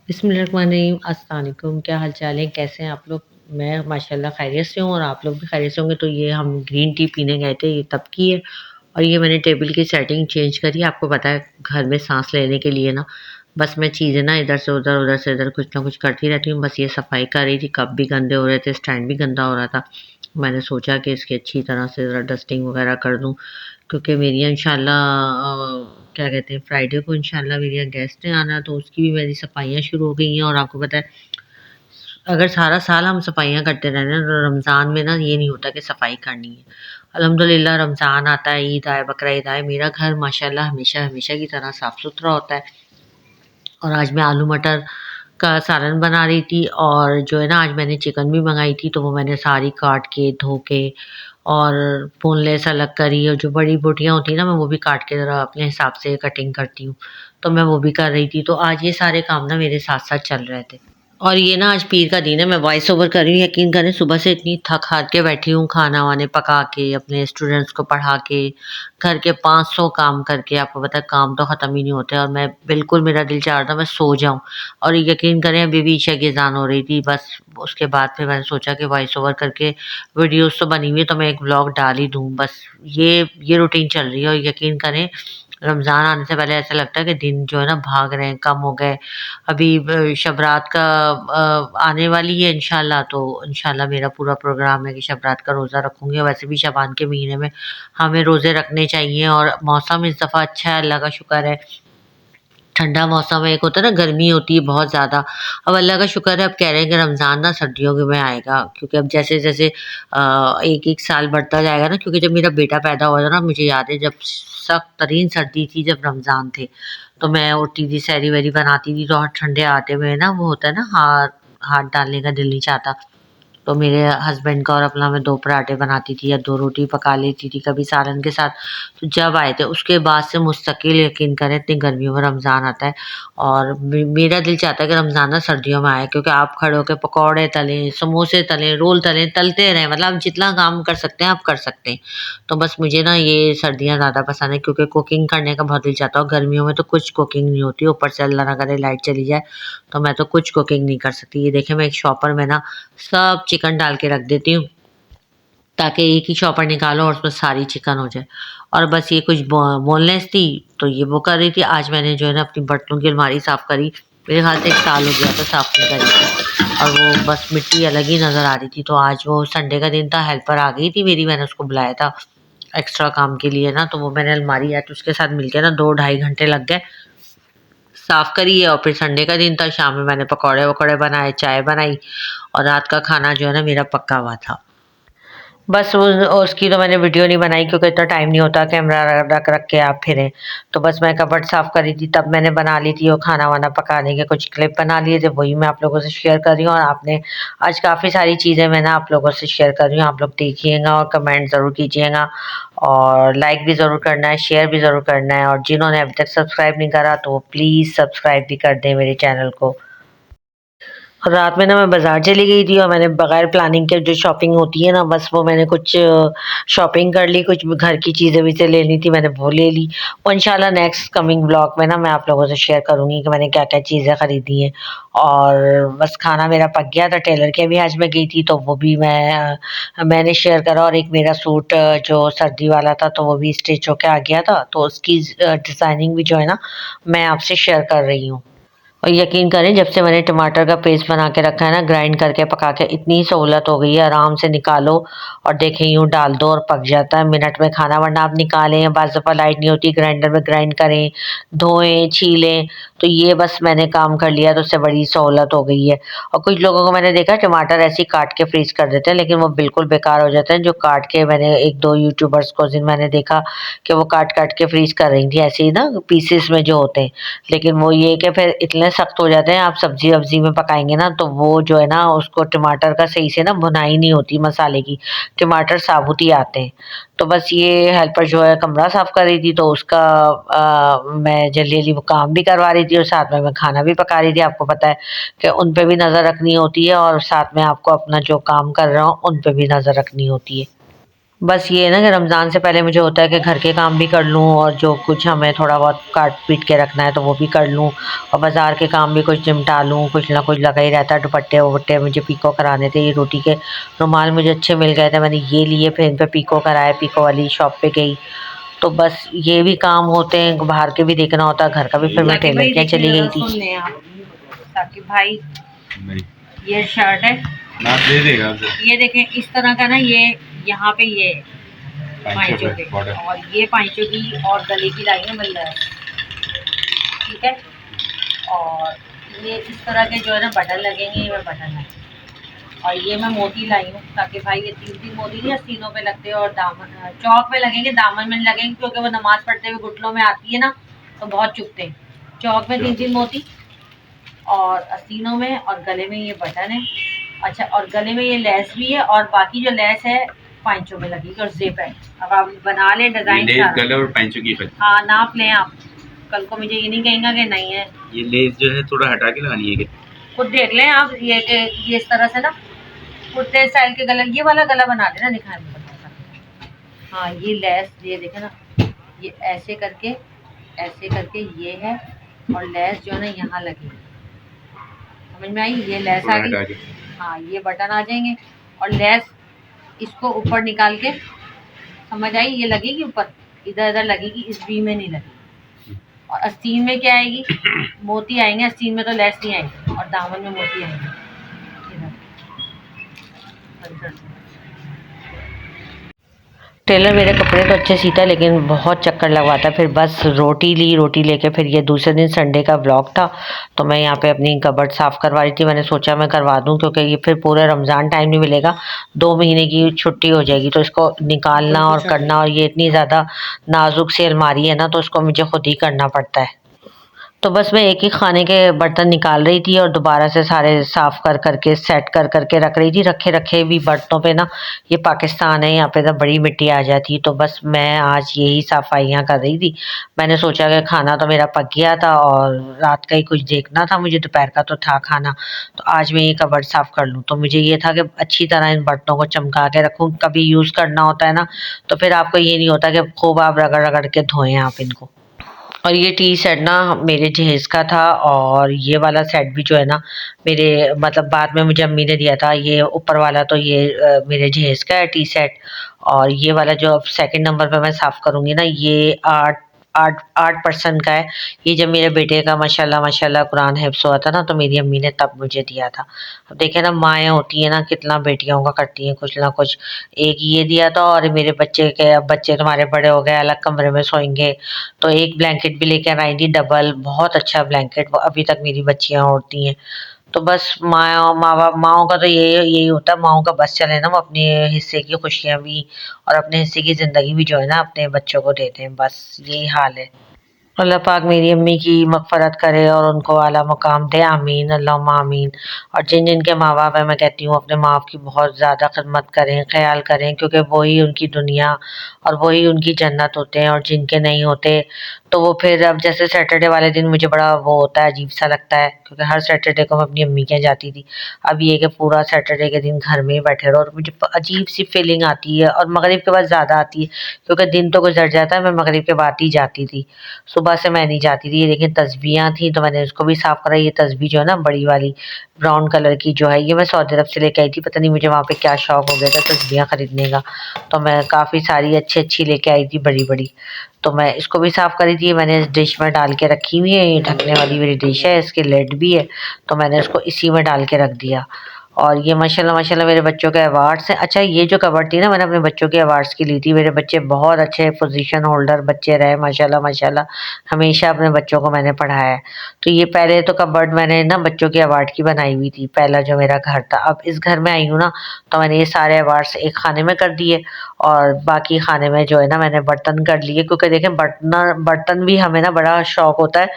बिस्मिल्लाहिर्रहमानिर्रहीम। अस्सलाम वालेकुम। क्या हाल चाल है, कैसे हैं आप लोग? मैं माशाल्लाह खैरियत से हूँ और आप लोग भी खैरियत से होंगे। तो ये हम ग्रीन टी पीने गए थे, ये तब की है। और ये मैंने टेबल की सेटिंग चेंज करी। आपको पता है घर में सांस लेने के लिए ना बस मैं चीज़ें ना इधर से उधर उधर से इधर कुछ ना कुछ करती रहती हूँ। बस ये सफाई कर रही थी, कप भी गंदे हो रहे थे, स्टैंड भी गंदा हो रहा था। मैंने सोचा कि इसकी अच्छी तरह से ज़रा डस्टिंग वगैरह कर दूँ, क्योंकि मेरी इंशाल्लाह क्या कहते हैं, फ्राइडे को इंशाल्लाह मेरे यहाँ गेस्ट ने आना, तो उसकी भी मेरी सफाइयाँ शुरू हो गई हैं। और आपको पता है अगर सारा साल हम सफाइयाँ करते रहे ना, तो रमज़ान में ना ये नहीं होता कि सफाई करनी है। अल्हम्दुलिल्लाह रमज़ान आता है, ईद आए, बकरा ईद आए, मेरा घर माशाल्लाह हमेशा हमेशा की तरह साफ़ सुथरा होता है। और आज मैं आलू मटर का सालन बना रही थी, और जो है ना आज मैंने चिकन भी मंगाई थी, तो वो मैंने सारी काट के धो के और बोनलेस अलग करी। और जो बड़ी बोटियाँ होती हैं ना, मैं वो भी काट के ज़रा अपने हिसाब से कटिंग करती हूँ, तो मैं वो भी कर रही थी। तो आज ये सारे काम ना मेरे साथ साथ चल रहे थे। और ये ना आज पीर का दिन है, मैं वॉइस ओवर कर रही हूँ। यकीन करें सुबह से इतनी थक हार के बैठी हूँ, खाना वाने पका के, अपने स्टूडेंट्स को पढ़ा के, घर के 500 काम करके। आपको पता है काम तो ख़त्म ही नहीं होते, और मैं बिल्कुल, मेरा दिल चाह रहा था मैं सो जाऊँ। और यकीन करें अभी भी ईशा की अज़ान हो रही थी। बस उसके बाद फिर मैंने सोचा कि वॉइस ओवर करके वीडियोज़ तो बनी हुई है, तो मैं एक व्लॉग डाल ही दूँ। बस ये रूटीन चल रही है। और यकीन करें रमज़ान आने से पहले ऐसा लगता है कि दिन जो है ना भाग रहे हैं, कम हो गए। अभी शब रात का आने वाली है इंशाल्लाह, तो इंशाल्लाह मेरा पूरा प्रोग्राम है कि शब रात का रोज़ा रखूँगी। वैसे भी शबान के महीने में हमें रोज़े रखने चाहिए। और मौसम इस दफ़ा अच्छा है, अल्लाह का शुक्र है। ठंडा मौसम है, एक होता है ना गर्मी होती है बहुत ज़्यादा। अब अल्लाह का शुक्र है, अब कह रहे हैं कि रमज़ान ना सर्दियों के में आएगा, क्योंकि अब जैसे-जैसे एक-एक साल बढ़ता जाएगा ना, क्योंकि जब मेरा बेटा पैदा हुआ था ना, मुझे याद है जब सख्त तरीन सर्दी थी, जब रमज़ान थे, तो मैं उठती थी, सहरी-वहरी बनाती थी, तो ठंडे आटे में ना वो होता है ना हाथ हाथ डालने का दिल नहीं चाहता। तो मेरे हस्बैंड का और अपना मैं 2 पराठे बनाती थी या 2 रोटी पका लेती थी, कभी सालन के साथ। तो जब आए थे उसके बाद से मुस्तकिल, यकीन करें इतनी गर्मियों में रमज़ान आता है। और मेरा दिल चाहता है कि रमज़ान ना सर्दियों में आए, क्योंकि आप खड़े होकर पकौड़े तलें, समोसे तलें, रोल तलें, तलते रहें, मतलब आप जितना काम कर सकते हैं आप कर सकते हैं। तो बस मुझे ना ये सर्दियाँ ज़्यादा पसंद है, क्योंकि कुकिंग करने का बहुत दिल चाहता है। और गर्मियों में तो कुछ कुकिंग नहीं होती, ऊपर से अल्लाह ना करे लाइट चली जाए, तो मैं तो कुछ कुकिंग नहीं कर सकती। ये देखें मैं एक शॉपर में ना सब चिकन डाल के रख देती हूँ, ताकि एक ही शॉपर निकालो और उसमें सारी चिकन हो जाए। और बस ये कुछ बोनलेस थी, तो ये वो कर रही थी। आज मैंने जो है ना अपनी बर्तनों की अलमारी साफ़ करी। मेरे ख़्याल से 1 साल हो गया था साफ़ नहीं करी थी, और वो बस मिट्टी अलग ही नज़र आ रही थी। तो आज वो संडे का दिन था, हेल्पर आ गई थी मेरी, मैंने उसको बुलाया था एक्स्ट्रा काम के लिए ना, तो वो मैंने अलमारी आज उसके साथ मिलके ना 2 ढाई घंटे लग गए साफ़ करी है। और फिर संडे का दिन था, शाम में मैंने पकौड़े-वकौड़े बनाए, चाय बनाई, और रात का खाना जो है ना मेरा पक्का हुआ था। बस वो उसकी तो मैंने वीडियो नहीं बनाई, क्योंकि इतना टाइम नहीं होता कैमरा रख रख के आप फिरें। तो बस मैं कबर्ड साफ़ कर रही थी, तब मैंने बना ली थी वो खाना-वाना पकाने के कुछ क्लिप बना लिए थे, वही मैं आप लोगों से शेयर कर रही हूँ। और आपने आज काफ़ी सारी चीज़ें मैं ना आप लोगों से शेयर कर रही हूँ, आप लोग देखिएगा और कमेंट ज़रूर कीजिएगा, और लाइक भी ज़रूर करना है, शेयर भी ज़रूर करना है। और जिन्होंने अभी तक सब्सक्राइब नहीं करा, तो प्लीज़ सब्सक्राइब भी कर दें मेरे चैनल को। रात में ना मैं बाज़ार चली गई थी, और मैंने बगैर प्लानिंग के जो शॉपिंग होती है ना, बस वो मैंने कुछ शॉपिंग कर ली, कुछ घर की चीज़ें-वीज़ें लेनी थी, मैंने वो ले ली। और इंशाल्लाह नेक्स्ट कमिंग ब्लॉग में ना मैं आप लोगों से शेयर करूँगी कि मैंने क्या-क्या चीज़ें खरीदी हैं। और बस खाना मेरा पक गया था, टेलर के भी आज मैं गई थी, तो वो भी मैंने शेयर करा। और एक मेरा सूट जो सर्दी वाला था, तो वो भी स्टिच होके आ गया था, तो उसकी डिज़ाइनिंग भी जो है ना मैं आपसे शेयर कर रही हूँ। और यकीन करें जब से मैंने टमाटर का पेस्ट बना के रखा है ना, ग्राइंड करके पका के, इतनी सहूलत हो गई है। आराम से निकालो और देखें यूँ डाल दो और पक जाता है मिनट में खाना। वरना आप निकालें, बाज़ दफ़ा लाइट नहीं होती, ग्राइंडर में ग्राइंड करें, धोएँ, छीलें। तो ये बस मैंने काम कर लिया, तो उससे बड़ी सहूलत हो गई है। और कुछ लोगों को मैंने देखा टमाटर ऐसे ही काट के फ्रीज़ कर देते हैं, लेकिन वो बिल्कुल बेकार हो जाते हैं। जो काट के, मैंने 1-2 यूट्यूबर्स को जिन मैंने देखा कि वो काट-काट के फ्रीज़ कर रही थी, ऐसे ही ना पीसेस में जो होते हैं। लेकिन वो ये कि फिर इतने सख्त हो जाते हैं, आप सब्ज़ी-वब्ज़ी में पकाएँगे ना, तो वो जो है ना उसको टमाटर का सही से ना भुनाई नहीं होती मसाले की, टमाटर साबुत ही आते हैं। तो बस ये हेल्पर जो है कमरा साफ़ कर रही थी, तो उसका मैं जल्दी-जल्दी वो काम भी करवा रही थी, और साथ में मैं खाना भी पका रही थी। आपको पता है कि उन पे भी नज़र रखनी होती है, और साथ में आपको अपना जो काम कर रहा हूँ, उन पे भी नज़र रखनी होती है। बस ये है ना कि रमज़ान से पहले मुझे होता है कि घर के काम भी कर लूँ और जो कुछ हमें थोड़ा बहुत काट पीट के रखना है तो वो भी कर लूँ, और बाज़ार के काम भी कुछ निपटा लूँ। कुछ ना कुछ लगा ही रहता है, दुपट्टे वुपट्टे मुझे पीको कराने थे। ये रोटी के रुमाल मुझे अच्छे मिल गए थे, मैंने ये लिए, फिर इन पे पीको कराए, पीको वाली शॉप पे गई। तो बस ये भी काम होते हैं, बाहर के भी देखना होता है, घर का भी। फिर मैं टेलर के यहाँ चली गई थी। सुन लें आप ताकि भाई, ये शर्ट है ना, दे देगा। ये देखें इस तरह का ना, ये यहाँ पे ये पाइचों पे, और ये पाइचों की और गले की लाई है मिल रहा है, ठीक है। और ये इस तरह के जो है ना बटन लगेंगे, ये मैं बटन लाई, और ये मैं मोती लाई हूँ ताकि भाई ये 3-3 मोती नहीं सीनों पे लगते हैं, और दामन चौक पे लगेंगे, दामन में लगेंगे, क्योंकि वो नमाज पढ़ते हुए घुटनों में आती है ना तो बहुत चुभते हैं। चौक में 3-3 मोती और सीनों में, और गले में ये बटन है। अच्छा, और गले में ये लेस भी है, और बाकी जो लेस है पांचों में लगेगी, और जिप है। अब आप बना लें डिजाइन, गले और पांचों की। हाँ, नाप लें आप, कल को मुझे ये नहीं कहेंगे कि नहीं है। ये लेस जो है थोड़ा हटा के लगानी है, खुद देख लें आप। ये इस तरह से ना कुर्ते स्टाइल के गला, ये वाला गला बना लेना, दिखाएं मुझे। हाँ, ये लेस, ये देखे ना, ये ऐसे करके ये है, और लेस जो है ना यहाँ लगेगी, समझ में आई? ये लेस आ गई। हाँ, ये बटन आ जाएंगे, और लेस इसको ऊपर निकाल के, समझ आई? ये लगेगी ऊपर, इधर इधर लगेगी, इस वी में नहीं लगेगी। और आस्तीन में क्या आएगी? मोती आएंगे। आस्तीन में तो लेस नहीं आएगी, और दामन में मोती आएंगे इधर। टेलर मेरे कपड़े तो अच्छे सीता है, लेकिन बहुत चक्कर लगवाता है। फिर बस रोटी ली, रोटी लेके फिर ये दूसरे दिन संडे का ब्लॉग था, तो मैं यहाँ पे अपनी कबर्ड साफ़ करवा रही थी। मैंने सोचा मैं करवा दूँ, क्योंकि ये फिर पूरे रमज़ान टाइम नहीं मिलेगा, 2 महीने की छुट्टी हो जाएगी, तो इसको निकालना और करना, और ये इतनी ज़्यादा नाजुक सी अलमारी है ना, तो इसको मुझे खुद ही करना पड़ता है। तो बस मैं एक-एक खाने के बर्तन निकाल रही थी, और दोबारा से सारे साफ़ कर करके सेट कर करके रख रही थी। रखे रखे भी बर्तनों पे ना, ये पाकिस्तान है, यहाँ पे तो बड़ी मिट्टी आ जाती है, तो बस मैं आज यही सफाइयाँ कर रही थी। मैंने सोचा कि खाना तो मेरा पक गया था, और रात का ही कुछ देखना था मुझे, दोपहर का तो था खाना, तो आज मैं ये कबर्ड साफ़ कर लूँ। तो मुझे ये था कि अच्छी तरह इन बर्तनों को चमका के रखूँ, कभी यूज़ करना होता है ना, तो फिर आपको ये नहीं होता कि खूब आप रगड़-रगड़ के धोएँ आप इनको। और ये टी सेट ना मेरे जहेज़ का था, और ये वाला सेट भी जो है ना मेरे, मतलब बाद में मुझे अम्मी ने दिया था। ये ऊपर वाला तो ये मेरे जहेज़ का है टी सेट, और ये वाला जो अब सेकंड नंबर पे मैं साफ़ करूँगी ना, ये 8% का है। ये जब मेरे बेटे का माशाल्लाह माशाल्लाह कुरान हिफ्ज़ हुआ था ना, तो मेरी अम्मी ने तब मुझे दिया था। अब देखें ना, माएँ होती हैं ना, कितना बेटियों का करती हैं कुछ ना कुछ। एक ये दिया था, और मेरे बच्चे के, अब बच्चे तुम्हारे बड़े हो गए, अलग कमरे में सोएंगे, तो एक ब्लैंकेट भी लेकर आई थी डबल, बहुत अच्छा ब्लैंकेट, वो अभी तक मेरी बच्चियाँ ओढ़ती हैं। तो बस माँओं का तो यही होता है, माँओं का बस चले ना, वो अपने हिस्से की खुशियाँ भी और अपने हिस्से की ज़िंदगी भी जो है ना अपने बच्चों को देते हैं, बस यही हाल है। अल्लाह पाक मेरी अम्मी की मग़फ़िरत करे और उनको आला मुक़ाम दे, आमीन, अल्लाहुम्मा आमीन। और जिन जिनके माँ बाप हैं, मैं कहती हूँ अपने माँ बाप की बहुत ज़्यादा ख़िदमत करें, ख़याल करें, क्योंकि वही उनकी दुनिया और वही उनकी जन्नत होते हैं। और जिनके नहीं होते तो वो फिर, अब जैसे सैटरडे वाले दिन मुझे बड़ा वो होता है, अजीब सा लगता है, क्योंकि हर सैटरडे को मैं अपनी अम्मी के यहाँ जाती थी। अब ये कि पूरा सैटरडे के दिन घर में ही बैठे रहो, और मुझे अजीब सी फीलिंग आती है, और मगरिब के बाद ज़्यादा आती है, क्योंकि दिन तो गुजर जाता है, मैं मगरिब के बाद ही जाती थी, सुबह से मैं नहीं जाती थी। लेकिन तस्बीहां थी तो मैंने उसको भी साफ़ करा। ये तस्बीह जो है ना बड़ी वाली ब्राउन कलर की जो है, ये मैं सऊदी अरब से लेके आई थी। पता नहीं मुझे वहाँ पे क्या शौक हो गया था तस्बीहां खरीदने का, तो मैं काफ़ी सारी अच्छी अच्छी लेके आई थी, बड़ी बड़ी। तो मैं इसको भी साफ़ करी थी, मैंने इस डिश में डाल के रखी हुई है। ये ढकने वाली मेरी डिश है, इसके लिड भी है, तो मैंने इसको इसी में डाल के रख दिया। और ये माशाल्लाह माशाल्लाह मेरे बच्चों के अवार्ड्स हैं। अच्छा, ये जो कबर्ड थी ना, मैंने अपने बच्चों के अवार्ड्स की ली थी। मेरे बच्चे बहुत अच्छे पोजीशन होल्डर बच्चे रहे, माशाल्लाह माशाल्लाह, हमेशा अपने बच्चों को मैंने पढ़ाया है। तो ये पहले तो कबर्ड मैंने ना बच्चों के अवार्ड की बनाई हुई थी, पहला जो मेरा घर था। अब इस घर में आई हूँ ना, तो मैंने ये सारे अवार्ड्स एक खाने में कर दिए, और बाकी खाने में जो है ना मैंने बर्तन कर लिए, क्योंकि देखें बर्तन बर्तन भी हमें ना बड़ा शौक होता है।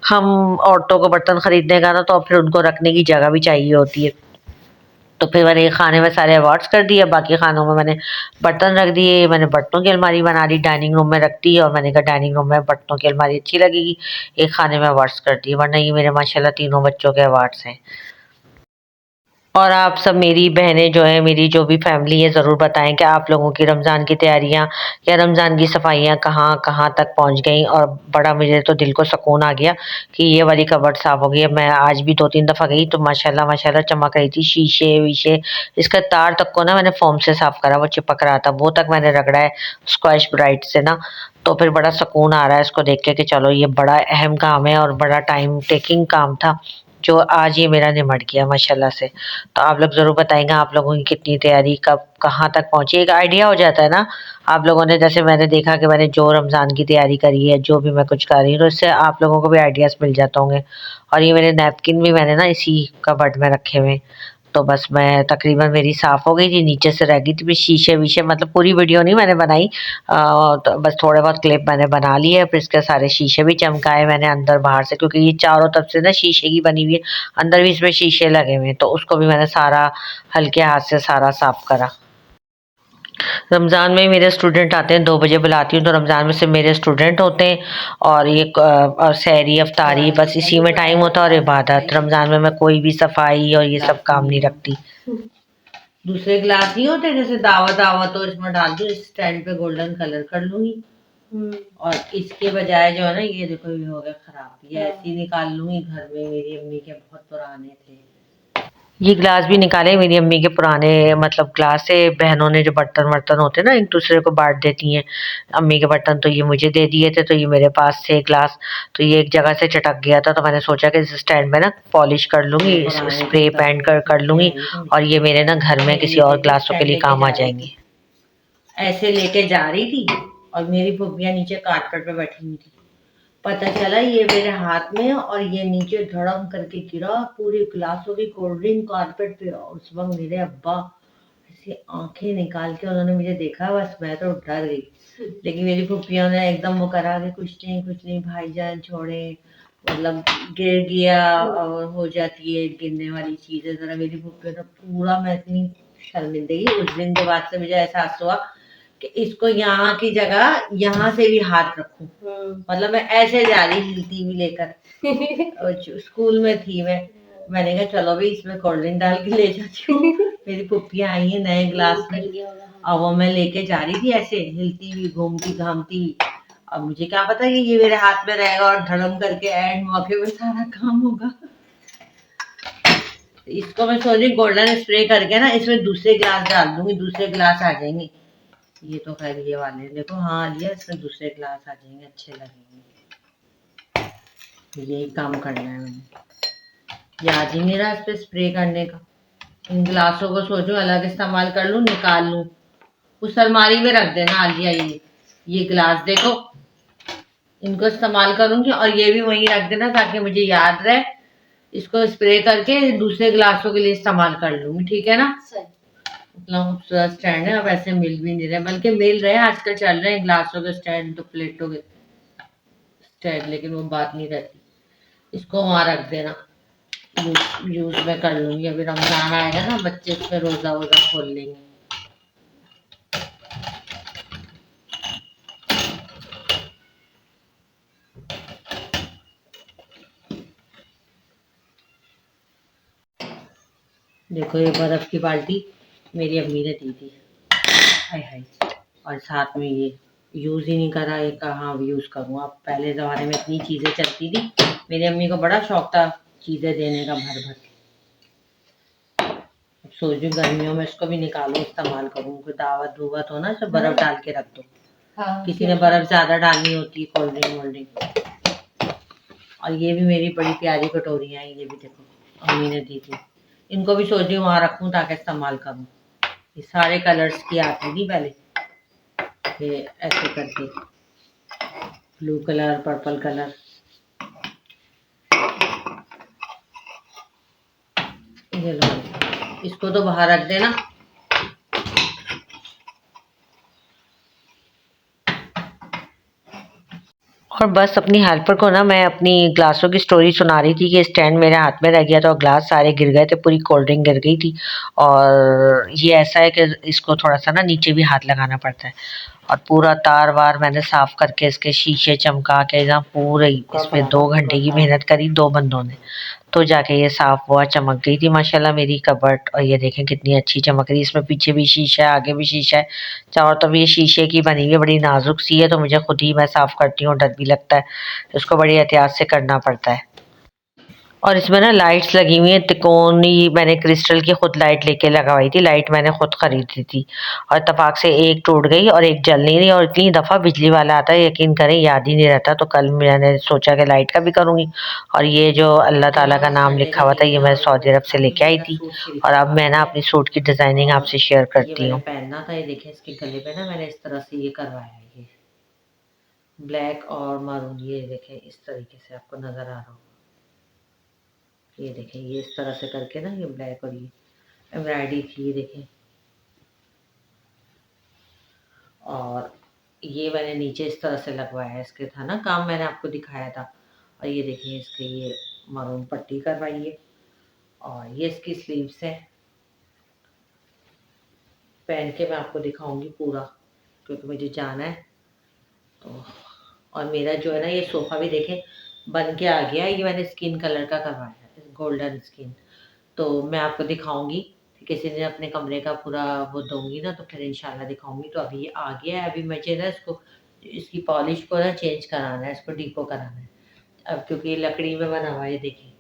हम औरतों को बर्तन खरीदने का ना, तो फिर उनको रखने की जगह भी चाहिए होती है। तो फिर मैंने एक खाने में सारे अवार्ड्स कर दिए, बाकी खानों में मैंने बर्तन रख दिए। मैंने बर्तनों की अलमारी बना ली, डाइनिंग रूम में रख दी, और मैंने कहा डाइनिंग रूम में बर्तनों की अलमारी अच्छी लगेगी, एक खाने में अवार्ड्स कर दिए। वरना ये मेरे माशाल्लाह तीनों बच्चों के अवार्ड्स हैं। और आप सब मेरी बहनें जो हैं, मेरी जो भी फैमिली है, ज़रूर बताएं कि आप लोगों की रमज़ान की तैयारियां या रमज़ान की सफाइयां कहाँ कहाँ तक पहुंच गई। और बड़ा मुझे तो दिल को सुकून आ गया कि ये वाली कबर्ड साफ़ हो गई है। मैं आज भी 2-3 दफ़ा गई तो माशाल्लाह माशाल्लाह चमक रही थी, शीशे वीशे, इसका तार तक को ना मैंने फोम से साफ़ करा, वो चिपक रहा था, वो तक मैंने रगड़ा है स्क्वैश ब्राइट से ना। तो फिर बड़ा सुकून आ रहा है इसको देख के कि चलो ये बड़ा अहम काम है और बड़ा टाइम टेकिंग काम था, जो आज ये मेरा निमट गया माशाल्लाह से। तो आप लोग ज़रूर बताएंगे आप लोगों की कितनी तैयारी कब कहाँ तक पहुँची, एक आइडिया हो जाता है ना आप लोगों ने। जैसे मैंने देखा कि मैंने जो रमज़ान की तैयारी करी है, जो भी मैं कुछ कर रही हूँ, तो इससे आप लोगों को भी आइडियाज़ मिल जाते होंगे। और ये मेरे नैपकिन भी मैंने ना इसी कबर्ड में रखे हुए हैं। तो बस मैं तकरीबन मेरी साफ़ हो गई थी, नीचे से रह गई थी, फिर शीशे वीशे, मतलब पूरी वीडियो नहीं मैंने बनाई, तो बस थोड़े बहुत क्लिप मैंने बना लिए। फिर इसके सारे शीशे भी चमकाए मैंने अंदर बाहर से, क्योंकि ये चारों तरफ से ना शीशे की बनी हुई है, अंदर भी इसमें शीशे लगे हुए हैं, तो उसको भी मैंने सारा हल्के हाथ से सारा साफ करा। रमज़ान में मेरे स्टूडेंट आते हैं, 2 बजे बुलाती हूँ, तो रमज़ान में सिर्फ मेरे स्टूडेंट होते हैं। और ये और सहरी अफ्तारी बस इसी में टाइम होता है, और इबादत। रमज़ान में मैं कोई भी सफाई और ये सब काम नहीं रखती। दूसरे ग्लास नहीं होते जैसे दावत दावत, तो इसमें डाल दूँ, इस स्टैंड पे गोल्डन कलर कर लूंगी। और इसके बजाय जो है ना, ये देखो ये हो गया खराब, ये ऐसे ही निकाल लूंगी। घर में मेरी अम्मी के बहुत पुराने थे, ये ग्लास भी निकाले मेरी अम्मी के पुराने, मतलब ग्लास से बहनों ने जो बर्तन वर्तन होते हैं ना एक दूसरे को बांट देती हैं। अम्मी के बर्तन तो ये मुझे दे दिए थे, तो ये मेरे पास थे ग्लास। तो ये एक जगह से चटक गया था, तो मैंने सोचा कि इस स्टैंड में ना पॉलिश कर लूंगी, स्प्रे पेंट कर लूंगी, और ये मेरे ना घर में किसी और ग्लासों के लिए काम आ जाएंगे। ऐसे लेके जा रही थी और मेरी फुफिया नीचे कारपेट पे बैठी हुई थी, पता चला ये मेरे हाथ में, और ये नीचे धड़म करके गिरा, पूरी ग्लासों की कोल्ड ड्रिंक कारपेट पे। और उस वक्त मेरे अब्बा ऐसी आंखें निकाल के उन्होंने मुझे देखा, बस मैं तो डर गई। लेकिन मेरी फुफिया ने एकदम वो करा कि कुछ नहीं भाईजान छोड़े, मतलब गिर गया और हो जाती है गिरने वाली चीजें जरा। मेरी फुफिया ने पूरा, मैं इतनी शर्मिंदगी उस दिन के बाद से मुझे एहसास हुआ कि इसको यहाँ की जगह यहाँ से भी हाथ रखूं। मतलब मैं ऐसे जा रही हिलती हुई लेकर स्कूल में थी मैं, मैंने कहा चलो भाई इसमें कोल्ड ड्रिंक डाल के ले जाती हूँ। मेरी पुप्पियाँ आई है नए ग्लास में, अब वो मैं लेके जा रही थी ऐसे हिलती हुई घूमती घामती। अब मुझे क्या पता कि ये मेरे हाथ में रहेगा और धड़म करके एंड मौके पे सारा काम होगा। इसको मैं सोच रही गोल्डन स्प्रे करके ना इसमें दूसरे ग्लास डाल दूंगी, दूसरे ग्लास आ जाएंगे। ये तो खैर ये वाले देखो, हाँ लिया, इसमें दूसरे ग्लास आ जाएंगे, अच्छे लगेंगे। यही काम करना है मैंने, याद ही नहीं रहा इस पे स्प्रे करने का। इन गिलासों को सोचो अलग इस्तेमाल कर लूं, निकाल लूं, उस अलमारी में रख देना। आलिया ये गिलास देखो, इनको इस्तेमाल करूंगी और ये भी वहीं रख देना ताकि मुझे याद रहे, इसको स्प्रे करके दूसरे गिलासों के लिए इस्तेमाल कर लूंगी, ठीक है ना। इतना खूबसूरत स्टैंड है, अब ऐसे मिल भी नहीं रहे, बल्कि मिल रहे हैं आजकल, चल रहे हैं ग्लासों के स्टैंड तो प्लेटों के स्टैंड, लेकिन वो बात नहीं रहती। इसको वहां रख देना, यूज में कर लूंगी। अभी रमजान आएगा ना, बच्चे इसमें रोजा वोजा खोल लेंगे। देखो ये बर्फ की बाल्टी मेरी अम्मी ने दी थी, हाय हाय, और साथ में ये यूज ही नहीं करा, ये कहाँ यूज करूँ अब। पहले जमाने में इतनी चीजें चलती थी, मेरी अम्मी को बड़ा शौक था चीजें देने का भर भर के। अब सोच रही गर्मियों में इसको भी निकालूं, इस्तेमाल करूँ, कोई दावत दुवत हो ना, सब बर्फ डाल के रख दो। हाँ, किसी ने बर्फ ज्यादा डालनी होती है, कोल्ड ड्रिंक वोल्ड ड्रिंक। और ये भी मेरी बड़ी प्यारी कटोरियाँ हैं, ये भी देखो अम्मी ने दी थी, इनको भी सोच रही हूँ वहां रखूं ताकि इस्तेमाल करूँ। ये सारे कलर्स की आती थी पहले, ये ऐसे करके ब्लू कलर, पर्पल कलर। ये लो, इसको तो बाहर रख देना। और बस अपनी हेल्पर को ना मैं अपनी ग्लासों की स्टोरी सुना रही थी कि स्टैंड मेरे हाथ में रह गया था और ग्लास सारे गिर गए थे, पूरी कोल्ड ड्रिंक गिर गई थी। और ये ऐसा है कि इसको थोड़ा सा ना नीचे भी हाथ लगाना पड़ता है। और पूरा तार वार मैंने साफ करके इसके शीशे चमका के ना पूरे, इसमें 2 घंटे की मेहनत करी 2 बंदों ने। तो जाके ये साफ हुआ, चमक गई थी माशाल्लाह मेरी कबर्ड। और ये देखें कितनी अच्छी चमक रही है, इसमें पीछे भी शीशा है, आगे भी शीशा है, चारों तरफ ये शीशे की बनी हुई है, बड़ी नाजुक सी है, तो मुझे खुद ही मैं साफ करती हूँ, डर भी लगता है, तो इसको बड़ी एहतियात से करना पड़ता है। और इसमें ना लाइट्स लगी हुई हैं तिकोनी, मैंने क्रिस्टल की खुद लाइट लेके लगवाई थी, लाइट मैंने खुद खरीदी थी, और इत्तेफाक से एक टूट गई और एक जल नहीं रही, और इतनी दफ़ा बिजली वाला आता है यकीन करें याद ही नहीं रहता। तो कल मैंने सोचा कि लाइट का भी करूँगी, और ये जो अल्लाह ताला का नाम लिखा हुआ था ये मैं सऊदी अरब से लेके आई थी, और अब मैं ना अपनी सूट की डिज़ाइनिंग आपसे शेयर करती हूँ। पहनना था, ये देखें इसके गले पे ना मैंने इस तरह से ये करवाया है, ये ब्लैक और मरून, ये देखें इस तरीके से आपको नज़र आ रहा हो, ये देखें ये इस तरह से करके ना, ये ब्लैक और ये एम्ब्रॉयडरी थी, ये देखें। और ये मैंने नीचे इस तरह से लगवाया है, इसके था ना काम, मैंने आपको दिखाया था। और ये देखिए इसके ये मरून पट्टी करवाई है, और ये इसकी स्लीव्स है, पहन के मैं आपको दिखाऊंगी पूरा, क्योंकि मुझे जाना है। तो और मेरा जो है ना ये सोफ़ा भी देखें बन के आ गया है, ये मैंने स्किन कलर का करवाया है, गोल्डन स्किन। तो मैं आपको दिखाऊंगी, किसी दिन अपने कमरे का पूरा वो दूंगी ना, तो फिर इंशाल्लाह दिखाऊंगी। तो अभी ये आ गया है, अभी मुझे ना इसको, इसकी पॉलिश को ना चेंज कराना है, इसको डीको कराना है अब, क्योंकि ये लकड़ी में बना हुआ है, ये देखिए।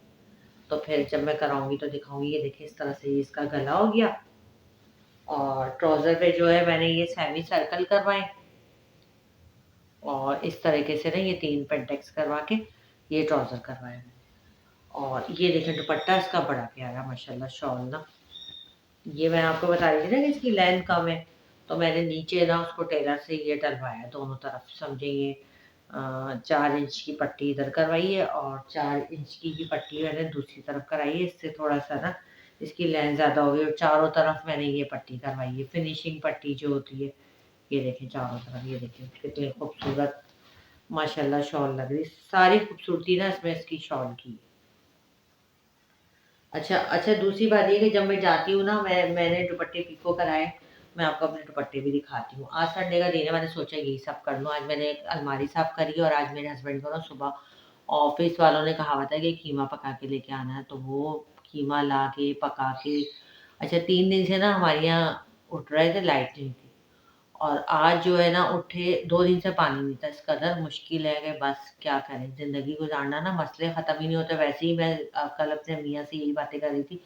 तो फिर जब मैं कराऊंगी तो दिखाऊंगी। ये देखिए इस तरह से ये इसका गला हो गया, और ट्राउज़र पे जो है मैंने ये सेमी सर्कल करवाए, और इस तरीके से ना ये 3 पेंटेक्स करवा के ये ट्राउज़र करवाया मैंने। और ये देखें दुपट्टा इसका बड़ा प्यारा माशाल्लाह, शॉल ना, ये मैं आपको बता रही थी ना कि इसकी लेंथ कम है, तो मैंने नीचे ना उसको टेलर से ये डलवाया दोनों तरफ, समझे ये 4 इंच की पट्टी इधर करवाई है, और 4 इंच की पट्टी मैंने दूसरी तरफ कराई है, इससे थोड़ा सा ना इसकी लेंथ ज़्यादा हो गई, और चारों तरफ मैंने ये पट्टी करवाई है, फिनिशिंग पट्टी जो होती है। ये देखें चारों तरफ, ये देखें कितनी खूबसूरत माशाल्लाह शॉल लग रही, सारी खूबसूरती ना इसमें इसकी शॉल की। अच्छा अच्छा, दूसरी बात ये कि जब मैं जाती हूँ ना, मैंने दुपट्टे पिको कराए, मैं आपको अपने दुपट्टे भी दिखाती हूँ। आज संडे का दिन है, मैंने सोचा यही सब कर लूँ। आज मैंने एक अलमारी साफ करी, और आज मेरे हस्बैंड को ना सुबह ऑफिस वालों ने कहा हुआ था कि कीमा पका के लेके आना है, तो वो कीमा ला के पका के, अच्छा 3 दिन से ना हमारे यहाँ उठ रहे थे, लाइट नहीं थी, और आज जो है ना उठे 2 दिन से पानी नहीं था, इस कदर मुश्किल है कि बस क्या करें, ज़िंदगी गुज़ारना ना, मसले ख़त्म ही नहीं होते। वैसे ही मैं कल अपने मियाँ से यही बातें कर रही थी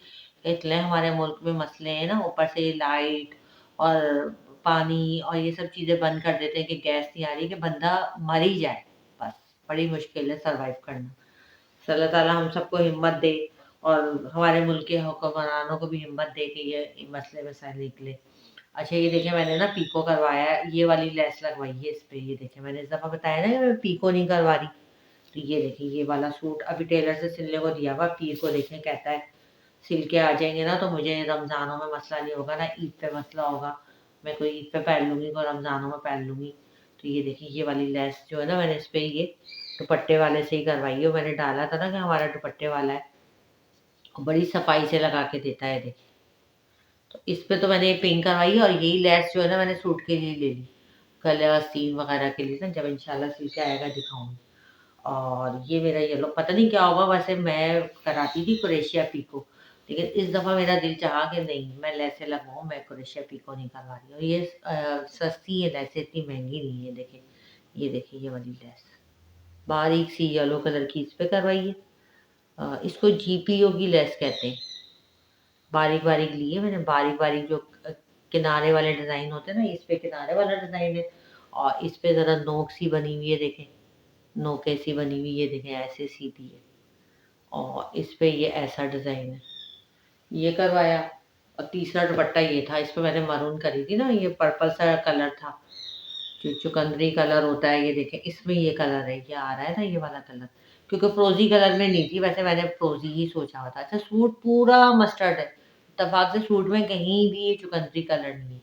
कि इतने हमारे मुल्क में मसले हैं ना, ऊपर से लाइट और पानी और ये सब चीज़ें बंद कर देते हैं कि गैस नहीं आ रही, कि बंदा मर ही जाए बस, बड़ी मुश्किल है सर्वाइव करना। सो अल्लाह ताला हम सबको हिम्मत दे, और हमारे मुल्क के हुक्मरानों को भी हिम्मत दे कि ये मसले मसाइल निकले। अच्छा ये देखिए मैंने ना पीको करवाया है, ये वाली लेस लगवाई है इस पे, ये देखिए मैंने इस दफ़ा बताया ना कि मैं पीको नहीं करवा रही। तो ये देखिए ये वाला सूट अभी टेलर से सिलने को दिया हुआ, पीर को देखें कहता है सिल के आ जाएंगे ना, तो मुझे रमज़ानों में मसला नहीं होगा ना, ईद पे मसला होगा, मैं कोई ईद पे पहन लूँगी, कोई रमज़ानों में पहन लूँगी। तो ये देखिए ये वाली लेस जो है ना, मैंने इस पर ये दुपट्टे वाले से ही करवाई है, मैंने डाला था ना कि हमारा दुपट्टे वाला है, बड़ी सफाई से लगा के देता है, देखिए। तो इस पे तो मैंने पिन करवाई है, और यही लेस जो है ना मैंने सूट के लिए ले ली, गले आस्तीन वगैरह के लिए ना, जब इंशाल्लाह सिल के आएगा दिखाऊंगी। और ये मेरा येलो पता नहीं क्या होगा, वैसे मैं कराती थी क्रोशिया पीको, लेकिन इस दफ़ा मेरा दिल चाहा कि नहीं मैं लेसे लगवाऊँ, मैं क्रोशिया पीको नहीं करवा रही। और ये सस्ती है लेस, इतनी महंगी नहीं है। देखें ये देखिए ये वाली लेस बारीक सी येलो कलर की इस पे करवाई है, इसको जीपीओ की लेस कहते हैं। बारीक बारीक लिए मैंने, बारीक बारीक जो किनारे वाले डिज़ाइन होते हैं ना, इस पे किनारे वाला डिज़ाइन है, और इस पे ज़रा नोक सी बनी हुई है, देखें नोके सी बनी हुई है, देखें ऐसे सीधी है, और इस पे ये ऐसा डिज़ाइन है, ये करवाया। और तीसरा दुपट्टा ये था, इस पे मैंने मरून करी थी ना, ये पर्पल सा कलर था, जो चुकंदरी कलर होता है, ये देखें इसमें ये कलर है, ये आ रहा है ना ये वाला कलर, क्योंकि फ्रोजी कलर में नहीं थी, वैसे मैंने फ्रोजी ही सोचा हुआ था। अच्छा सूट पूरा मस्टर्ड है, इत्तेफाक से सूट में कहीं भी ये चुकंदरी कलर नहीं है,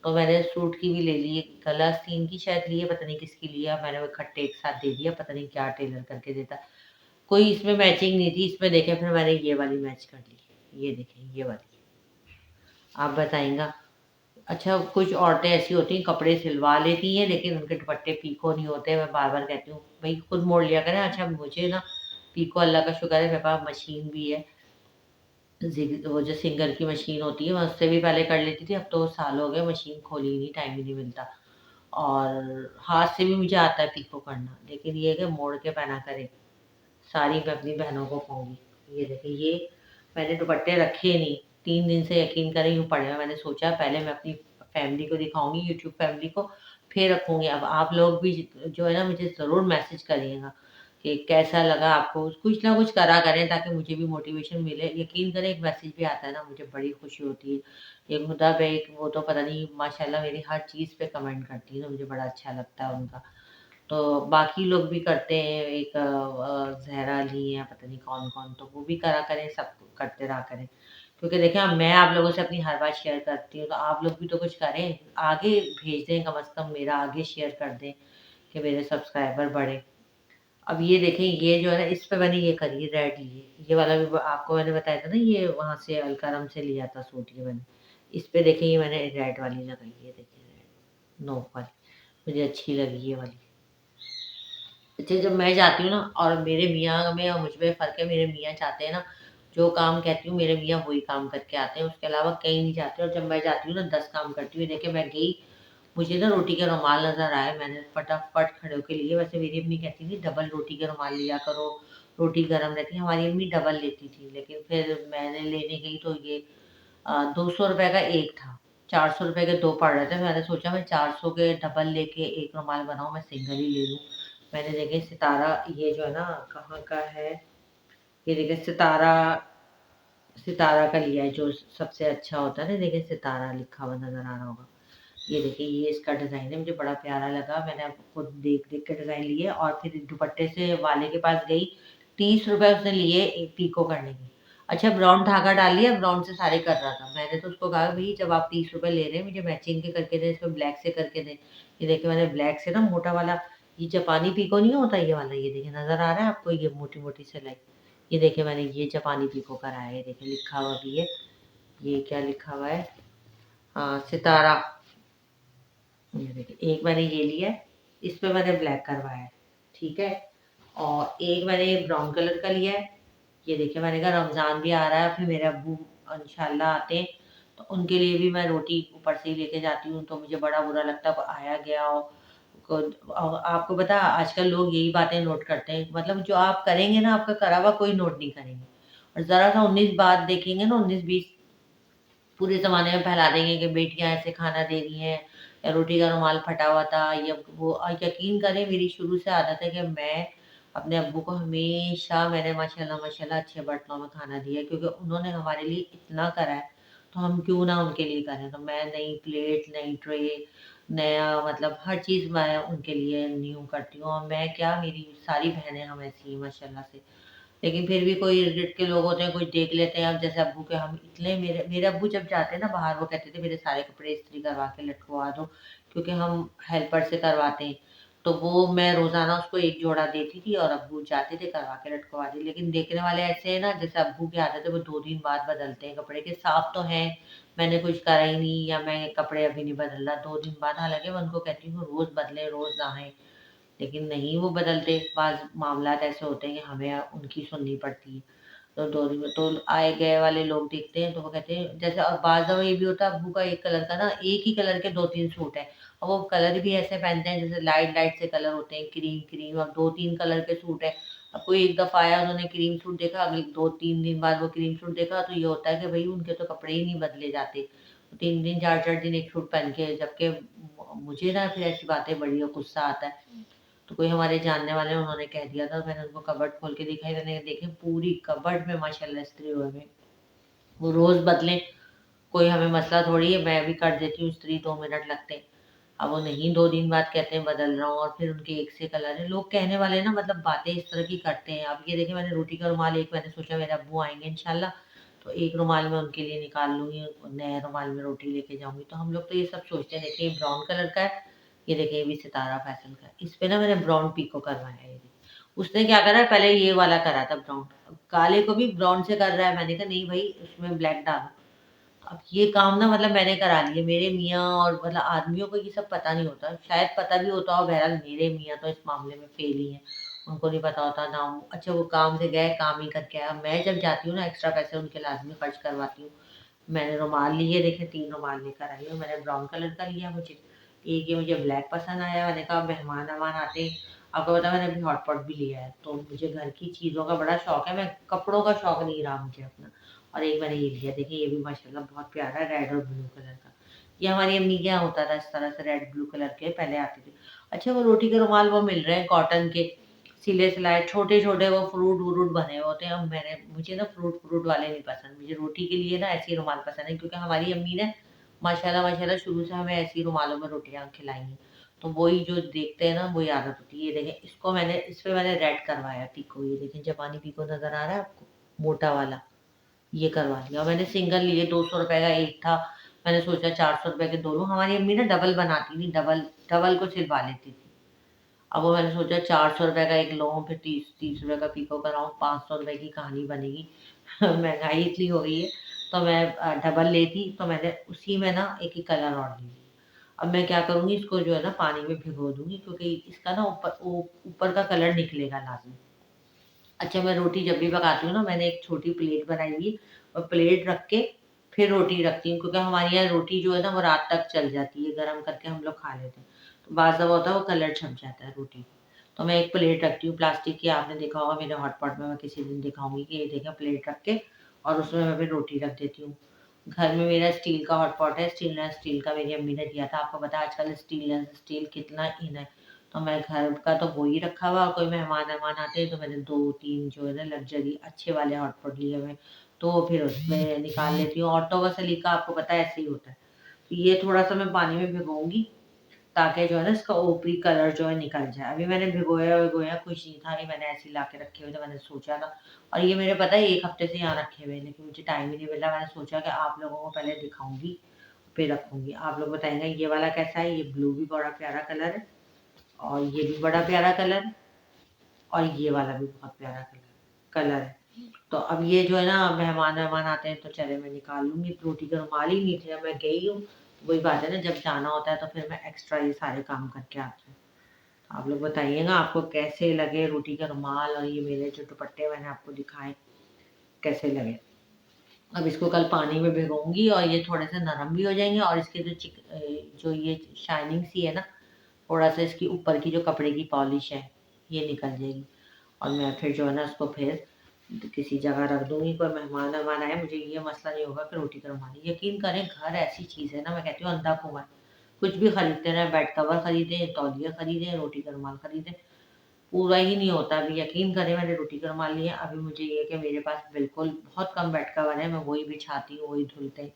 तो मैंने सूट की भी ले ली, गला आस्तीन की शायद ली है, पता नहीं किसकी लिया, मैंने वो इकट्ठे एक साथ दे दिया, पता नहीं क्या टेलर करके देता, कोई इसमें मैचिंग नहीं थी, इसमें देखें फिर मैंने ये वाली मैच कर ली, ये देखें ये वाली, आप बताएंगा। अच्छा कुछ औरतें ऐसी होती हैं कपड़े सिलवा लेती हैं, लेकिन उनके दुपट्टे पीको नहीं होते, मैं बार बार कहती हूँ भाई खुद मोड़ लिया करें। अच्छा मुझे ना पीको अल्लाह का शुक्र है मेरे पास मशीन भी है। वो जो सिंगर की मशीन होती है मैं उससे भी पहले कर लेती थी, अब तो साल हो गए मशीन खोली ही नहीं, टाइम ही नहीं मिलता। और हाथ से भी मुझे आता है पीको करना, लेकिन ये है कि मोड़ के पहना करे। सारी मैं अपनी बहनों को कहूँगी। ये देखिए, ये मैंने दुपट्टे रखे नहीं, 3 दिन से यकीन करें यूँ पड़े हैं। मैंने सोचा पहले मैं अपनी फैमिली को दिखाऊंगी, यूट्यूब फैमिली को, फिर रखूंगी। अब आप लोग भी जो है ना मुझे ज़रूर मैसेज करिएगा कि कैसा लगा आपको। कुछ ना कुछ करा करें ताकि मुझे भी मोटिवेशन मिले। यकीन करें एक मैसेज भी आता है ना मुझे बड़ी खुशी होती है। एक हुदा पे एक वो तो पता नहीं माशाल्लाह मेरी हर चीज़ पे कमेंट करती है ना, मुझे बड़ा अच्छा लगता है उनका। तो बाकी लोग भी करते हैं, एक ज़हरा अली हैं, पता नहीं कौन-कौन, तो वो भी करा करें, सब करते रहा करें। क्योंकि देखिए अब मैं आप लोगों से अपनी हर बात शेयर करती हूँ, तो आप लोग भी तो कुछ करें, आगे भेज दें, कम से कम मेरा आगे शेयर कर दें कि मेरे सब्सक्राइबर बढ़े। अब ये देखें, ये जो है ना इस पे मैंने ये करी है, रेड लिए, ये वाला भी आपको मैंने बताया था ना, ये वहाँ से अलकरम से लिया था सूट ये मैंने। इस पे देखें ये मैंने रेड वाली लगाई है, देखिए रेड नोक वाली, मुझे अच्छी लगी ये वाली। अच्छा, जब मैं जाती हूँ ना और मेरे मियाँ में और मुझ में फ़र्क है, मेरे मियाँ चाहते हैं ना जो काम कहती हूँ मेरे मियाँ वही काम करके आते हैं, उसके अलावा कहीं नहीं जाते। और जब मैं जाती हूँ ना 10 काम करती हूँ। देखिए मैं गई, मुझे ना रोटी के रुमाल नज़र आए, मैंने फटाफट खड़े होके लिए। वैसे मेरी अम्मी कहती थी डबल रोटी के रुमाल लिया करो, रोटी गर्म रहती है, हमारी अम्मी डबल लेती थी। लेकिन फिर मैंने लेने गई तो ये 200 रुपये का एक था, 400 रुपये के दो पड़ रहे थे। मैंने सोचा मैं 400 के डबल लेके एक रुमाल बनाऊँ, मैं सिंगल ही ले लूँ। मैंने देखे सितारा, ये जो है ना कहाँ का है, ये देखिए सितारा, सितारा का लिया है जो सबसे अच्छा होता है ना। देखिए सितारा लिखा हुआ नजर आ रहा होगा। ये देखिए ये इसका डिज़ाइन है, मुझे बड़ा प्यारा लगा। मैंने आपको देख देख के डिज़ाइन लिए और फिर दुपट्टे से वाले के पास गई, 30 रुपए उसने लिए एक पीको करने के। अच्छा, ब्राउन धागा डाल लिया, ब्राउन से सारे कर रहा था। मैंने तो उसको कहा भाई जब आप 30 रुपए ले रहे हैं मुझे मैचिंग के करके दें, इसमें ब्लैक से करके दें। ये देखिए मैंने ब्लैक से ना मोटा वाला, ये जापानी पीको नहीं होता ये वाला, ये देखिए नज़र आ रहा है आपको, ये मोटी मोटी सिलाई। ये देखिए मैंने ये जापानी पीको कराया है, ये देखिए लिखा हुआ भी है, ये क्या लिखा हुआ है, हाँ सितारा। ये देखिए एक मैंने ये लिया है, इस पे मैंने ब्लैक करवाया है, ठीक है। और एक मैंने ब्राउन कलर का लिया है। ये देखिए मैंने कहा रमज़ान भी आ रहा है, फिर मेरे अब्बू इंशाल्लाह आते हैं तो उनके लिए भी मैं रोटी ऊपर से ही लेके जाती हूँ, तो मुझे बड़ा बुरा लगता है कोई आया गया हो। आपको पता है आजकल लोग यही बातें नोट करते हैं, मतलब जो आप करेंगे ना आपका करा हुआ कोई नोट नहीं करेंगे। और ज़रा सा 19 बात देखेंगे ना, 19-20 पूरे ज़माने में फैला देंगे कि बेटियां ऐसे खाना दे रही हैं, या रोटी का रुमाल फटा हुआ था या वो। और यकीन करें मेरी शुरू से आदत है कि मैं अपने अब्बू को हमेशा, मैंने माशाल्लाह माशाल्लाह अच्छे बर्तनों में खाना दिया है, क्योंकि उन्होंने हमारे लिए इतना करा है, तो हम क्यों ना उनके लिए करें। तो मैं नई प्लेट, नई ट्रे, नया मतलब हर चीज़ मैं उनके लिए न्यू करती हूँ। और मैं क्या, मेरी सारी बहनें हम ऐसी हैं माशाल्लाह से। लेकिन फिर भी कोई इर्द-गिर्द के लोग होते हैं, कुछ देख लेते हैं। अब जैसे अब्बू के हम इतने, मेरे मेरे अब्बू जब जाते हैं ना बाहर, वो कहते थे मेरे सारे कपड़े इस्त्री करवा के लटकवा दो, क्योंकि हम हेल्पर से करवाते हैं। तो वो मैं रोज़ाना उसको एक जोड़ा देती थी और अब्बू जाते थे करवा के लटकवा दी। लेकिन देखने वाले ऐसे हैं ना, जैसे अब्बू की आदत है वो 2 दिन बाद बदलते हैं कपड़े, के साफ तो हैं, मैंने कुछ करा ही नहीं या मैं कपड़े अभी नहीं बदल रहा 2 दिन बाद। हालाँकि मैं उनको कहती हूँ रोज़ बदलें, रोज़ नहाएँ, लेकिन नहीं वो बदलते। बाज़ मामलात ऐसे होते हैं कि हमें उनकी सुननी पड़ती है। तो 2 दिन में तो आए गए वाले लोग देखते हैं तो वो कहते हैं जैसे, और बाज़ दफ़ा ये भी होता है अब्बू का एक कलर का ना, एक ही कलर के 2-3 सूट हैं और वो कलर भी ऐसे पहनते हैं जैसे लाइट-लाइट से कलर होते हैं, क्रीम-क्रीम, और 2-3 कलर के सूट हैं। अब कोई एक दफ़ा आया उन्होंने क्रीम सूट देखा, अगले 2-3 दिन बाद वो क्रीम सूट देखा, तो ये होता है कि भई उनके तो कपड़े ही नहीं बदले जाते। 3 दिन 4-4 दिन एक सूट पहन के, जबकि मुझे ना फिर ऐसी बातें बड़ी गुस्सा आता है। तो कोई हमारे जानने वाले हैं, उन्होंने कह दिया था, मैंने उनको कबर्ड खोल के दिखाई, मैंने देखे पूरी कबर्ड में माशाल्लाह इस्त्री हुए हैं। वो रोज़ बदलें, कोई हमें मसला थोड़ी है, मैं भी कर देती हूँ इस्त्री, 2 मिनट लगते हैं। अब वो नहीं 2 दिन बाद कहते हैं बदल रहा हूँ, और फिर उनके एक से कलर है। लोग कहने वाले ना मतलब बातें इस तरह की करते हैं। अब ये देखिए मैंने रोटी का रुमाल एक, मैंने सोचा मेरे अब्बू आएँगे इंशाल्लाह, तो एक रुमाल मैं उनके लिए निकाल लूँगी, नए रुमाल में रोटी लेके जाऊँगी। तो हम लोग तो ये सब सोचते हैं। देखिए ये ब्राउन कलर का है, ये देखिए ये भी सितारा फैशन का है। इस पे ना मैंने ब्राउन पीको करवाया है ये देखिए। उसने क्या करा है, पहले ये वाला करा था ब्राउन, काले को भी ब्राउन से कर रहा है। मैंने कहा नहीं भई उसमें ब्लैक डालो। अब ये काम ना मतलब मैंने करा लिए। मेरे मियाँ और मतलब आदमियों को ये सब पता नहीं होता, शायद पता भी होता हो, बहरहाल मेरे मियाँ तो इस मामले में फेल ही हैं। उनको नहीं पता होता ना। अच्छा वो काम से गए, काम ही करके आया। मैं जब जाती हूँ ना एक्स्ट्रा पैसे उनके लाज़मी खर्च करवाती हूँ। मैंने रुमाल लिए, देखे 3 रुमाल लेकर आई हूँ। मैंने ब्राउन कलर का लिया, मुझे एक ये मुझे ब्लैक पसंद आया। मैंने कहा मेहमान-वेहमान आते हैं, आपको पता है मैंने अभी हॉट पॉट भी लिया है। तो मुझे घर की चीज़ों का बड़ा शौक है, मैं कपड़ों का शौक नहीं रहा मुझे अपना। और एक मैंने ये लिया, देखिए ये भी माशाल्लाह बहुत प्यारा है, रेड और ब्लू कलर का। ये हमारी अम्मी के यहाँ होता था इस तरह से, रेड ब्लू कलर के पहले आते थे। अच्छा वो रोटी के रुमाल वो मिल रहे हैं कॉटन के, सिले-सिलाए छोटे-छोटे, वो फ्रूट-व्रूट बने हुए होते हैं। अब मुझे ना फ्रूट वाले नहीं पसंद, मुझे रोटी के लिए ना ऐसे ही रुमाल पसंद है, क्योंकि हमारी अम्मी ने माशाल्लाह माशाल्लाह शुरू से हमें ऐसी रुमालों में रोटियाँ खिलाई हैं। तो वही जो देखते हैं ना वही आदत होती है। ये देखें, इस पे मैंने रेड करवाया पीको, ये देखें जापानी पीको नज़र आ रहा है आपको? मोटा वाला, ये करवा लिया। और मैंने सिंगल लिए, 200 रुपए का एक था। मैंने सोचा 400 रुपए के 2 लूँ। हमारी अम्मी ना डबल बनाती थी, डबल डबल को सिलवा लेती थी। अब वो मैंने सोचा 400 रुपए का एक लूँ, फिर 30 रुपए का पीको कराऊँ, 500 रुपए की कहानी बनेगी। महंगाई इतनी हो गई है, तो मैं डबल लेती तो मैंने उसी में ना एक ही कलर और ले लिया। अब मैं क्या करूँगी, इसको जो है ना पानी में भिगो दूँगी, क्योंकि इसका ना ऊपर का कलर निकलेगा लाज़मी। अच्छा मैं रोटी जब भी पकाती हूँ ना, मैंने एक छोटी प्लेट बनाई हुई, और प्लेट रख के फिर रोटी रखती हूँ, क्योंकि हमारे यहाँ रोटी जो है ना वो रात तक चल जाती है, गरम करके हम लोग खा लेते हैं। तो बाज़ दफ़ा होता है वो कलर छप जाता है रोटी पे। तो मैं एक प्लेट रखती हूँ प्लास्टिक की, आपने देखा होगा मेरे हॉटपॉट में, मैं किसी दिन दिखाऊँगी कि ये देखें प्लेट रख के, और उसमें मैं फिर रोटी रख देती हूँ। घर में मेरा स्टील का हॉटपॉट है, स्टेनलेस स्टील का मेरी अम्मी ने दिया था। आपको पता है आजकल स्टेनलेस स्टील कितना इन है। तो मैं घर का तो वो ही रखा हुआ, कोई मेहमान-वेहमान आते हैं तो मैंने 2-3 जो है ना लग्ज़री अच्छे वाले हॉटपॉट लिए हुए हैं, तो फिर उसमें निकाल लेती हूँ। ऑटो व सलीका आपको पता है ऐसे ही होता है। तो ये थोड़ा-सा मैं पानी में भिगोऊँगी, ताकि जो है ना इसका ऊपरी कलर जो है निकल जाए। अभी मैंने भिगोया-विगोया कुछ नहीं था, ये मैंने ऐसे ही लाके रखे हुए थे, मैंने सोचा था। और ये मेरे पता है 1 हफ्ते से यहाँ रखे हुए हैं, लेकिन मुझे टाइम ही नहीं मिला। मैंने सोचा कि आप लोगों को पहले दिखाऊँगी, फिर रखूँगी। आप लोग बताएँगे ये वाला कैसा है? ये ब्लू भी बड़ा प्यारा कलर है, और ये भी बड़ा प्यारा कलर है, और ये वाला भी बहुत प्यारा कलर है। तो अब ये जो है ना मेहमान-वेहमान आते हैं तो चले मैं निकाल लूँगी। रोटी का रुमाल ही नहीं थे, अब मैं गई हूँ, वही बात है ना, जब जाना होता है तो फिर मैं एक्स्ट्रा ये सारे काम करके आती हूँ। आप लोग बताइएगा आपको कैसे लगे रोटी का रुमाल, और ये मेरे जो दुपट्टे मैंने आपको दिखाए कैसे लगे? अब इसको कल पानी में भिगोऊँगी, और ये थोड़े से नरम भी हो जाएँगे, और इसके जो ये शाइनिंग सी है ना, थोड़ा-सा इसकी ऊपर की जो कपड़े की पॉलिश है, ये निकल जाएगी। और मैं फिर जो है ना उसको फिर किसी जगह रख दूँगी। कोई मेहमान-वेहमान आए, मुझे ये मसला नहीं होगा कि रोटी का रुमाल। यकीन करें घर ऐसी चीज़ है ना, मैं कहती हूँ अंधा कुआँ है। कुछ भी खरीदते रहें, बेड कवर खरीदें, तौलिया खरीदें, रोटी का रुमाल खरीदें, पूरा ही नहीं होता। अभी यकीन करें मैंने रोटी का रुमाल लिया, अभी मुझे ये है कि मेरे पास बिल्कुल बहुत कम बेड कवर है, मैं वही बिछाती हूँ, वही धुलते हैं।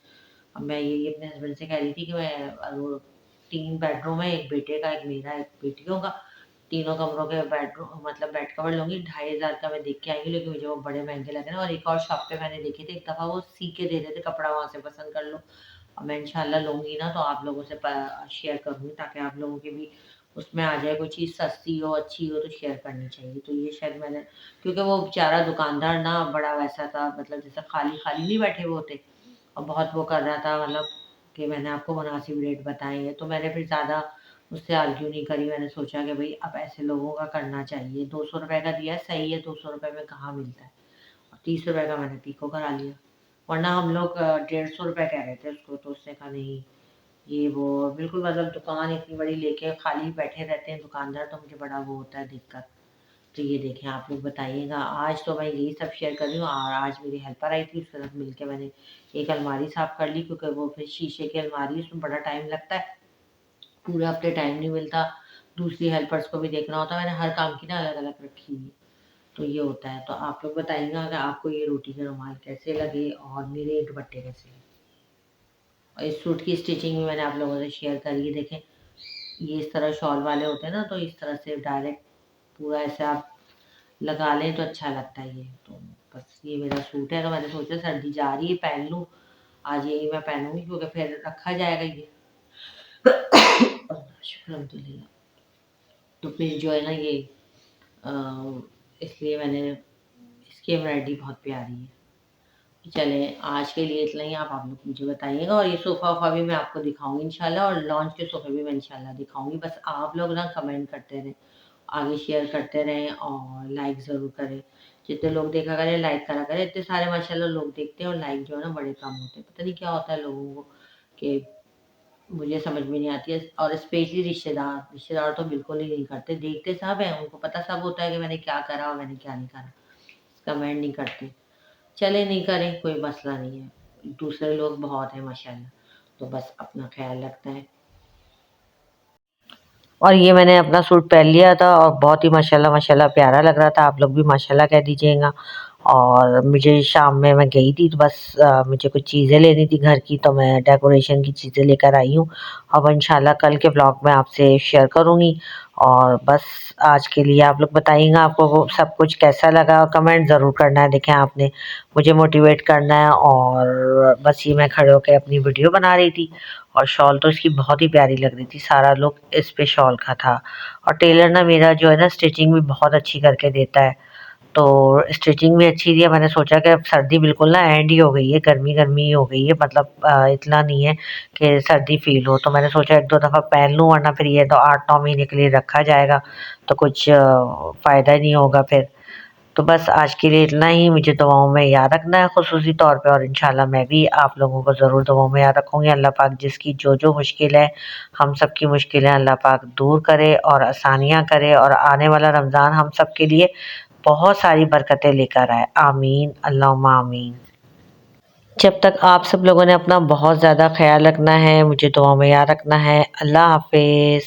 अब मैं यही अपने हस्बैंड से कह रही थी कि मैं वो 3 बेडरूम है, 1 बेटे का, 1 मेरा, 1 बेटियों का, तीनों कमरों के बेडरूम मतलब बेड कवर लूँगी। 2500 का मैं देख के आई हूँ, लेकिन मुझे वो बड़े महँगे लगे ना। और एक और शॉप पे मैंने देखे थे, एक दफ़ा वो सी के दे रहे थे कपड़ा, वहाँ से पसंद कर लो। अब मैं इंशाल्लाह लूँगी ना तो आप लोगों से शेयर करूँगी, ताकि आप लोगों के भी उसमें आ जाए, कोई चीज़ सस्ती हो, अच्छी हो तो शेयर करनी चाहिए। तो ये शायद मैंने, क्योंकि वो बेचारा दुकानदार ना बड़ा वैसा था, मतलब जैसे खाली-खाली नहीं बैठे हुए होते, और बहुत वो कर रहा था, मतलब कि मैंने आपको मुनासिब रेट बताए हैं। तो मैंने फिर ज़्यादा उससे आर्ग्यू नहीं करी। मैंने सोचा कि भई अब ऐसे लोगों का करना चाहिए। 200 रुपए का दिया सही है, 200 रुपए में कहाँ मिलता है। और 30 रुपए का मैंने पीको करा लिया। वरना हम लोग 150 रुपए कह रहे थे उसको, तो उसने कहा नहीं, ये वो बिल्कुल, मतलब दुकान इतनी बड़ी लेके खाली बैठे रहते हैं दुकानदार, तो मुझे बड़ा वो होता है दिक्कत। तो ये देखें, आप लोग बताइएगा। आज तो मैं यही सब शेयर कर रही हूँ, और आज मेरी हेल्पर आई थी, उसके साथ मिलके मैंने एक अलमारी साफ़ कर ली, क्योंकि वो फिर शीशे की अलमारी है, उसमें बड़ा टाइम लगता है, पूरे हफ्ते टाइम नहीं मिलता। दूसरी हेल्पर्स को भी देखना होता है, मैंने हर काम की ना अलग-अलग रखी हुई है। तो ये होता है। तो आप लोग बताइएगा कि आपको ये रोटी के रुमाल कैसे लगे, और मेरे दुपट्टे कैसे लगे। और इस सूट की स्टिचिंग भी मैंने आप लोगों से शेयर करी है। देखें, ये इस तरह शॉल वाले होते हैं ना, तो इस तरह से डायरेक्ट पूरा ऐसे आप लगा लें तो अच्छा लगता है ये। तो बस ये मेरा सूट है, तो मैंने सोचा सर्दी जा रही है पहन लूँ, आज यही मैं पहनूँगी, क्योंकि फिर रखा जाएगा ये। अल्हम्दुलिल्लाह। तो फिर जो है ना ये अ, इसलिए मैंने, इसकी एम्ब्रॉयडरी बहुत प्यारी है। चलें आज के लिए इतना ही। आप लोग मुझे बताइएगा, और ये सोफ़ा-वोफ़ा भी मैं आपको दिखाऊँगी इंशाल्लाह, और लॉन्च के सोफ़े भी मैं इंशाल्लाह दिखाऊँगी। बस आप लोग ना कमेंट करते रहें। आगे शेयर करते रहें और लाइक ज़रूर करें। जितने लोग देखा करें लाइक करा करें। इतने सारे माशाल्लाह लोग देखते हैं और लाइक जो है ना बड़े कम होते हैं। पता नहीं क्या होता है लोगों को कि मुझे समझ में नहीं आती है। और स्पेशली रिश्तेदार तो बिल्कुल ही नहीं करते। देखते सब हैं, उनको पता सब होता है कि मैंने क्या करा और मैंने क्या नहीं करा। कमेंट नहीं करते। चले नहीं करें, कोई मसला नहीं है। दूसरे लोग बहुत हैं माशाल्लाह, तो बस अपना ख़्याल रखना है। और ये मैंने अपना सूट पहन लिया था और बहुत ही माशाल्लाह माशाल्लाह प्यारा लग रहा था। आप लोग भी माशाल्लाह कह दीजिएगा। और मुझे शाम में मैं गई थी तो बस मुझे कुछ चीज़ें लेनी थी घर की, तो मैं डेकोरेशन की चीज़ें लेकर आई हूँ। अब इंशाल्लाह कल के व्लॉग में आपसे शेयर करूँगी। और बस आज के लिए आप लोग बताइएगा आपको वो सब कुछ कैसा लगा, और कमेंट ज़रूर करना है। देखें आपने मुझे मोटिवेट करना है। और बस ये मैं खड़े होकर अपनी वीडियो बना रही थी। और शॉल तो इसकी बहुत ही प्यारी लग रही थी, सारा लुक इस पे शॉल का था। और टेलर ना मेरा जो है ना स्टिचिंग भी बहुत अच्छी करके देता है, तो स्टिचिंग भी अच्छी थी। है मैंने सोचा कि अब सर्दी बिल्कुल ना एंड ही हो गई है, गर्मी गर्मी ही हो गई है, मतलब इतना नहीं है कि सर्दी फील हो। तो मैंने सोचा एक दो दफ़ा पहन लूँ, वरना फिर ये तो 8-9 महीने के लिए रखा जाएगा तो कुछ फ़ायदा ही नहीं होगा फिर। तो बस आज के लिए इतना ही। मुझे दुआओं में याद रखना है खुसूसी तौर पे, और इंशाल्लाह मैं भी आप लोगों को ज़रूर दुआओं में याद रखूँगी। अल्लाह पाक जिसकी जो जो मुश्किल है, हम सब की मुश्किलें अल्लाह पाक दूर करे और आसानियाँ करे, और आने वाला रमज़ान हम सब के लिए बहुत सारी बरकतें लेकर आए। आमीन, अल्लाहुम्मा आमीन। जब तक आप सब लोगों ने अपना बहुत ज़्यादा ख़्याल रखना है, मुझे दुआओं में याद रखना है। अल्लाह हाफ़िज़।